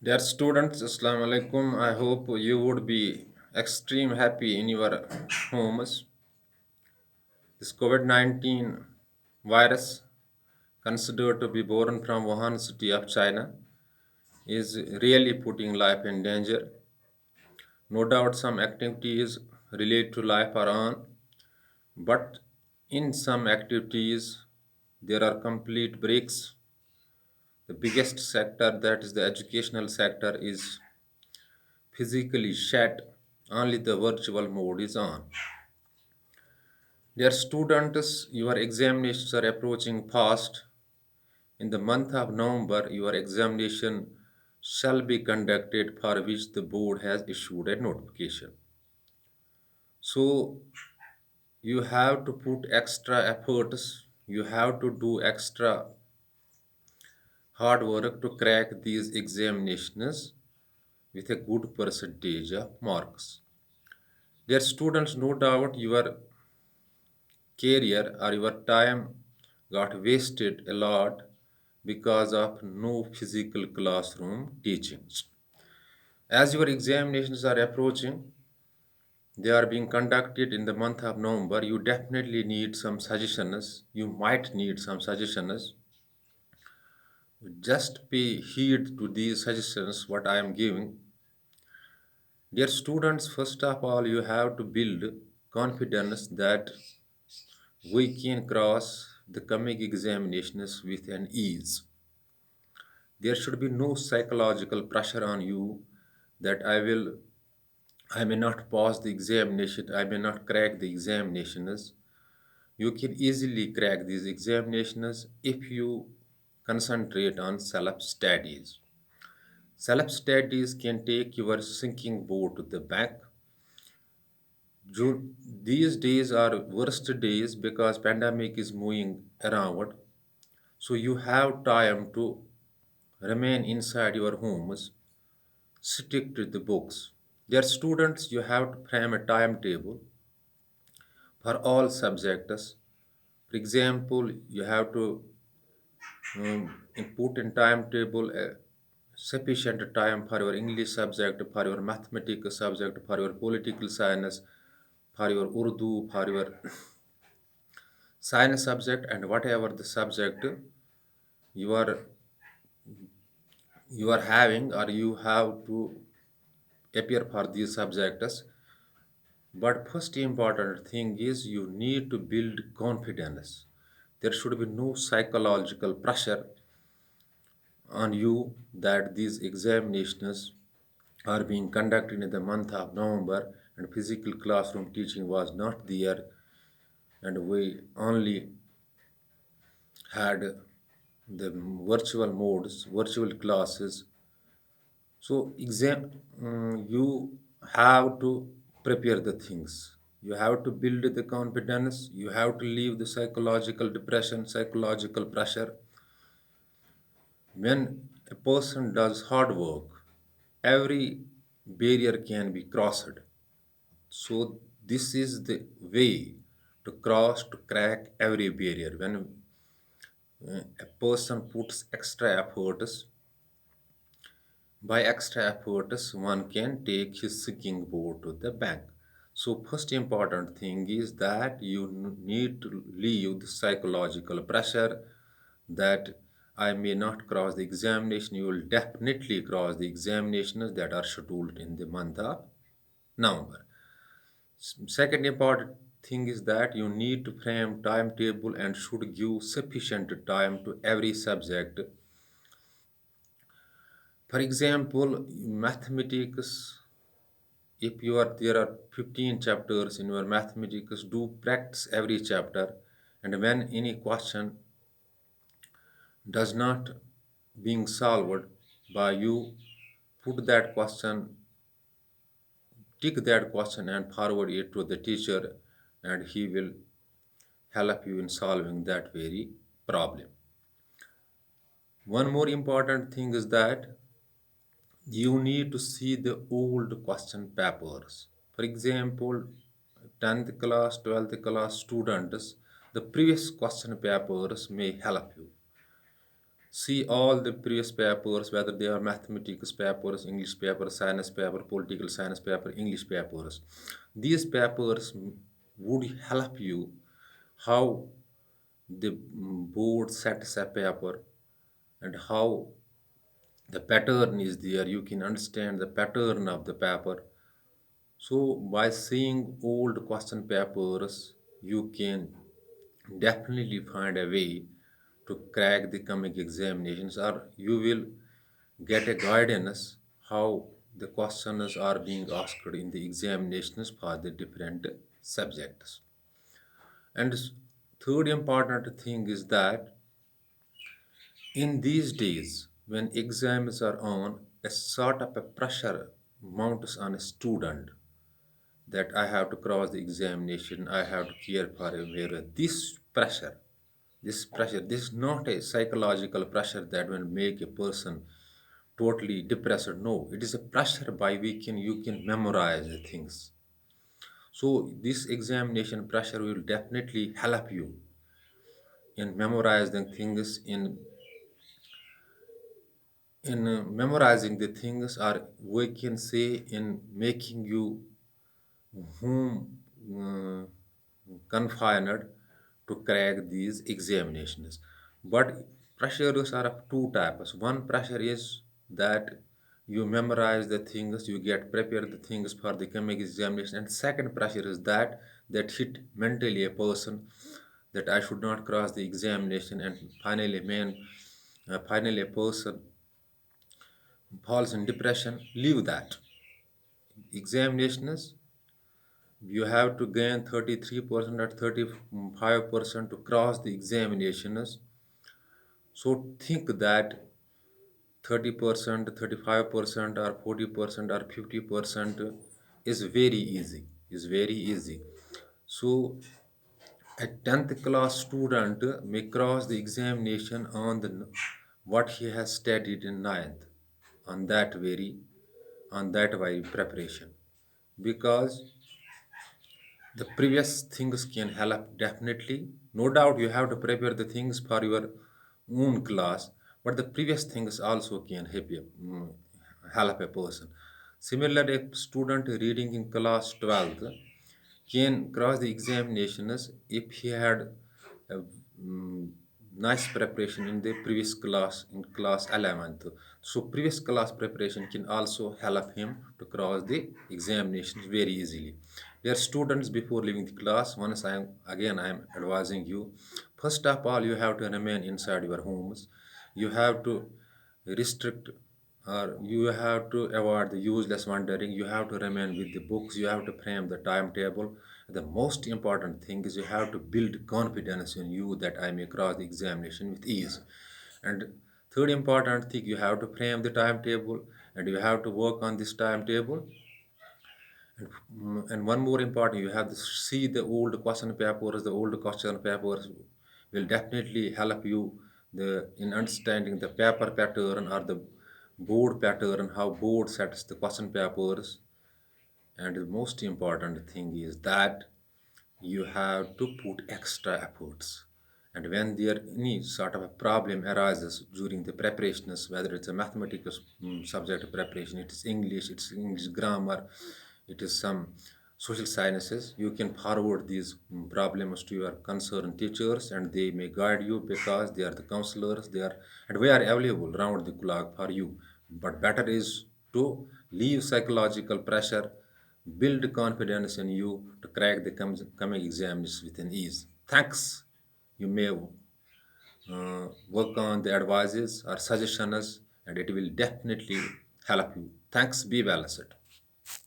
Dear students, Assalamu alaikum. I hope you would be extreme happy in your homes. This COVID-19 virus, considered to be born from Wuhan city of China, is really putting life in danger. No doubt some activities related to life are on, but in some activities there are complete breaks. The biggest sector, that is the educational sector, is physically shut, only the virtual mode is on. Dear students, your examinations are approaching fast. In the month of November, your examination shall be conducted for which the board has issued a notification. So, you have to put extra efforts, you have to do extra hard work to crack these examinations with a good percentage of marks. Dear students, no doubt your career or your time got wasted a lot because of no physical classroom teachings. As your examinations are approaching, they are being conducted in the month of November. You definitely need some suggestions. You might need some suggestions. Just pay heed to these suggestions, what I am giving. Dear students, first of all, you have to build confidence that we can cross the coming examinations with an ease. There should be no psychological pressure on you that I may not pass the examination, I may not crack the examinations. You can easily crack these examinations if you concentrate on self studies. Self studies can take your sinking boat to the bank. These days are worst days because pandemic is moving around. So you have time to remain inside your homes, stick to the books. Dear students, you have to frame a timetable for all subjects. For example, you have to put in timetable sufficient time for your English subject, for your mathematics subject, for your political science, for your Urdu, for your science subject, and whatever the subject you are you are having or you have to appear for these subjects. But first important thing is you need to build confidence. There should be no psychological pressure on you that these examinations are being conducted in the month of November and physical classroom teaching was not there and we only had the virtual modes, virtual classes. So you have to prepare the things. You have to build the confidence. You have to leave the psychological depression, psychological pressure. When a person does hard work, every barrier can be crossed. So this is the way to cross to crack every barrier. When a person puts extra efforts, by extra efforts, one can take his sinking boat to the bank. So, first important thing is that you need to leave the psychological pressure that I may not cross the examination. You will definitely cross the examinations that are scheduled in the month of November. Second important thing is that you need to frame timetable and should give sufficient time to every subject. For example, mathematics, if you are there are 15 chapters in your mathematics, do practice every chapter and when any question does not being solved by you, put that question, tick that question and forward it to the teacher and he will help you in solving that very problem. One more important thing is that you need to see the old question papers. For example, 10th class, 12th class students, the previous question papers may help you. see all the previous papers, whether they are mathematics papers, English paper, science paper, political science paper, English papers. These papers would help you how the board sets a paper and how the pattern is there. You can understand the pattern of the paper. So by seeing old question papers, you can definitely find a way to crack the coming examinations, or you will get a guidance how the questions are being asked in the examinations for the different subjects. And third important thing is that in these days, when exams are on, a sort of a pressure mounts on a student that I have to cross the examination, I have to care for a mirror. This is not a psychological pressure that will make a person totally depressed. No, it is a pressure by which you can memorize the things. So this examination pressure will definitely help you in memorizing things in memorizing the things, or we can say in making you whom confined to crack these examinations. But pressures are of two types. One pressure is that you memorize the things, you get prepared the things for the coming examination, and second pressure is that hit mentally a person that I should not cross the examination, and finally a person falls in depression. Leave that. Examinations, you have to gain 33% or 35% to cross the examinations. So think that 30%, 35%, or 40%, or 50% is very easy. Is very easy. So a 10th class student may cross the examination on the what he has studied in ninth, on that very preparation, because the previous things can help definitely. No doubt you have to prepare the things for your own class, but the previous things also can help a person. Similarly, a student reading in class 12th can cross the examinations if he had a nice preparation in the previous class, in class 11th. So previous class preparation can also help him to cross the examinations very easily. Dear students, before leaving the class, once I am advising you, first of all you have to remain inside your homes. You have to restrict, or you have to avoid the useless wandering. You have to remain with the books. You have to frame the timetable. The most important thing is you have to build confidence in you that I may cross the examination with ease. And third important thing, you have to frame the timetable, and you have to work on this timetable. And one more important, you have to see the old question papers. The old question papers will definitely help you in understanding the paper pattern or the board pattern, how board sets the question papers. And the most important thing is that you have to put extra efforts. And when there any sort of a problem arises during the preparations, whether it's a mathematics subject preparation, it's English grammar, it is some social sciences, you can forward these problems to your concerned teachers, and they may guide you because they are the counselors. They are, and we are available round the clock for you. But better is to leave psychological pressure, build confidence in you to crack the coming exams with an ease. Thanks. You may work on the advices or suggestions, and it will definitely help you. Thanks. Be balanced.